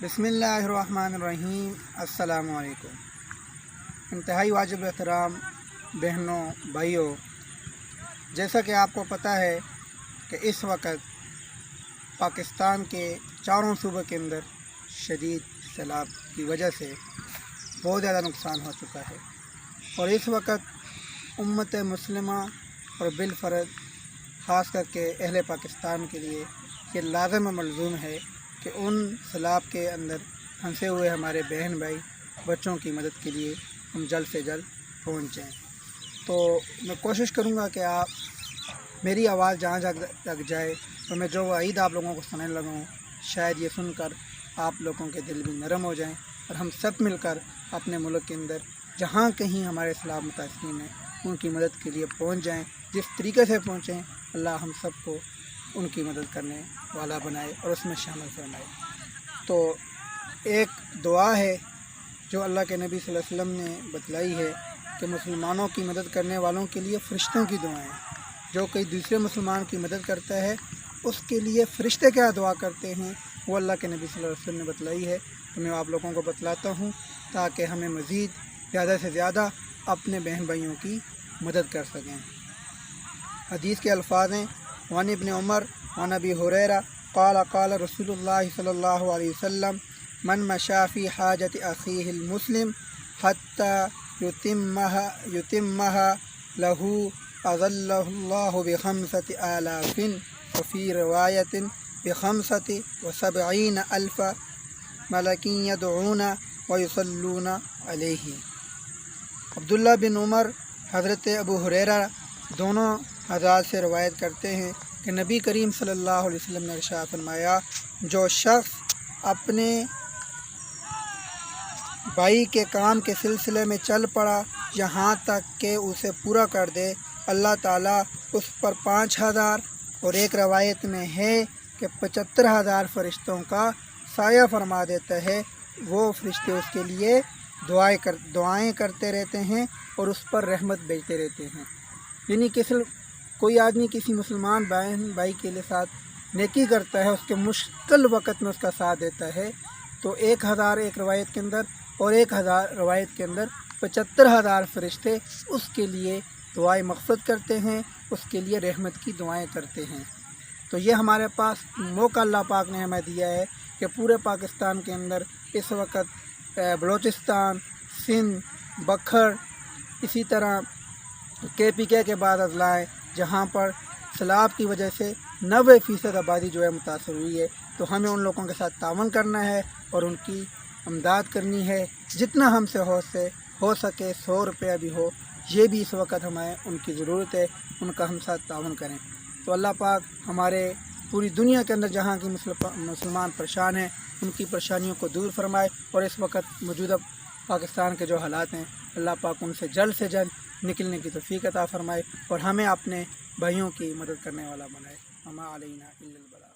बिस्मिल्लाहिर्रहमानिर्रहीम। अस्सलाम वालेकुम। इंतहाई वाजिब एहतराम बहनों भाइयों, जैसा कि आपको पता है कि इस वक्त पाकिस्तान के चारों सूबों के अंदर शदीद सैलाब की वजह से बहुत ज़्यादा नुकसान हो चुका है और इस वक्त उम्मत मुस्लिमा और बिलफरद ख़ास करके अहले पाकिस्तान के लिए ये लाज़िम व मलज़ूम है कि उन सैलाब के अंदर फंसे हुए हमारे बहन भाई बच्चों की मदद के लिए हम जल्द से जल्द पहुँच जाएँ। तो मैं कोशिश करूँगा कि आप मेरी आवाज़ जहाँ तक जाए तो मैं जो वईद आप लोगों को सुनाने लगा हूँ, शायद ये सुनकर आप लोगों के दिल भी नरम हो जाएं और हम सब मिलकर अपने मुल्क के अंदर जहाँ कहीं हमारे सैलाब मुतासिरीन हैं उनकी मदद के लिए पहुँच जाएं। जिस तरीके से पहुँचें, अल्लाह हम सबको उनकी मदद करने वाला बनाए और उसमें शामिल फरमाए। तो एक दुआ है जो अल्लाह के नबी सल्लल्लाहु अलैहि वसल्लम ने बतलाई है कि मुसलमानों की मदद करने वालों के लिए फ़रिश्तों की दुआएं, जो कोई दूसरे मुसलमान की मदद करता है उसके लिए फ़रिश्ते क्या दुआ करते हैं, वो अल्लाह के नबी सल्लल्लाहु अलैहि वसल्लम ने बतलाई है। तो मैं आप लोगों को बतलाता हूँ ताकि हमें मज़ीद ज़्यादा से ज़्यादा अपने बहन भाइयों की मदद कर सकें। हदीस के अल्फाज हैं, वान इब्न उमर वान अबी हुरैरा क़ाल क़ाल रसूलुल्लाह सल्लल्लाहु अलैहि वसल्लम मन मशा फ़ी हाजत अख़ीहिल मुस्लिम हत्ता युतिम्महा लहू अज़ल्लहुल्लाहु बिख़म्सति आलाफ़िन व फ़ी रिवायतिन बिख़म्सति व सबईन अल्फ़ मलकिन यदऊना व युसल्लूना अलैहि। अब्दुल्ला बिन उमर, हज़रत अबू हुरैरा दोनों हज़रात से रवायत करते हैं कि नबी करीम सल्लल्लाहु अलैहि वसल्लम ने इरशाद फरमाया, जो शख्स अपने भाई के काम के सिलसिले में चल पड़ा यहाँ तक कि उसे पूरा कर दे, अल्लाह ताला उस पर 5000 और एक रवायत में है कि 75,000 फ़रिश्तों का साया फरमा देता है। वो फ़रिश्ते उसके लिए दुआएं करते रहते हैं और उस पर रहमत भेजते रहते हैं। यानी कि कोई आदमी किसी मुसलमान बहन भाई के लिए साथ नेकी करता है, उसके मुश्किल वक़्त में उसका साथ देता है, तो 1000 एक रवायत के अंदर और 1000 रवायत के अंदर 75,000 फ़रिश्ते उसके लिए दुआएं मग़फ़िरत करते हैं, उसके लिए रहमत की दुआएं करते हैं। तो ये हमारे पास मौका अल्लाह पाक ने हमें दिया है कि पूरे पाकिस्तान के अंदर इस वक्त बलूचिस्तान, सिंध, बखर, इसी तरह KPK के बाद अजलाएँ जहाँ पर सैलाब की वजह से 90% आबादी जो है मुतासर हुई है, तो हमें उन लोगों के साथ तावन करना है और उनकी इमदाद करनी है। जितना हमसे हो सके 100 रुपया भी हो, ये भी इस वक्त हमें उनकी ज़रूरत है, उनका हम साथ तावन करें। तो अल्लाह पाक हमारे पूरी दुनिया के अंदर जहाँ की मुसलमान परेशान हैं उनकी परेशानियों को दूर फरमाए और इस वक्त मौजूदा पाकिस्तान के जो हालात हैं अल्लाह पाक उनसे जल्द से जल्द निकलने की तौफीक अता फरमाए और हमें अपने भाइयों की मदद करने वाला बनाए। अमा अलैना इल्लल बलाग।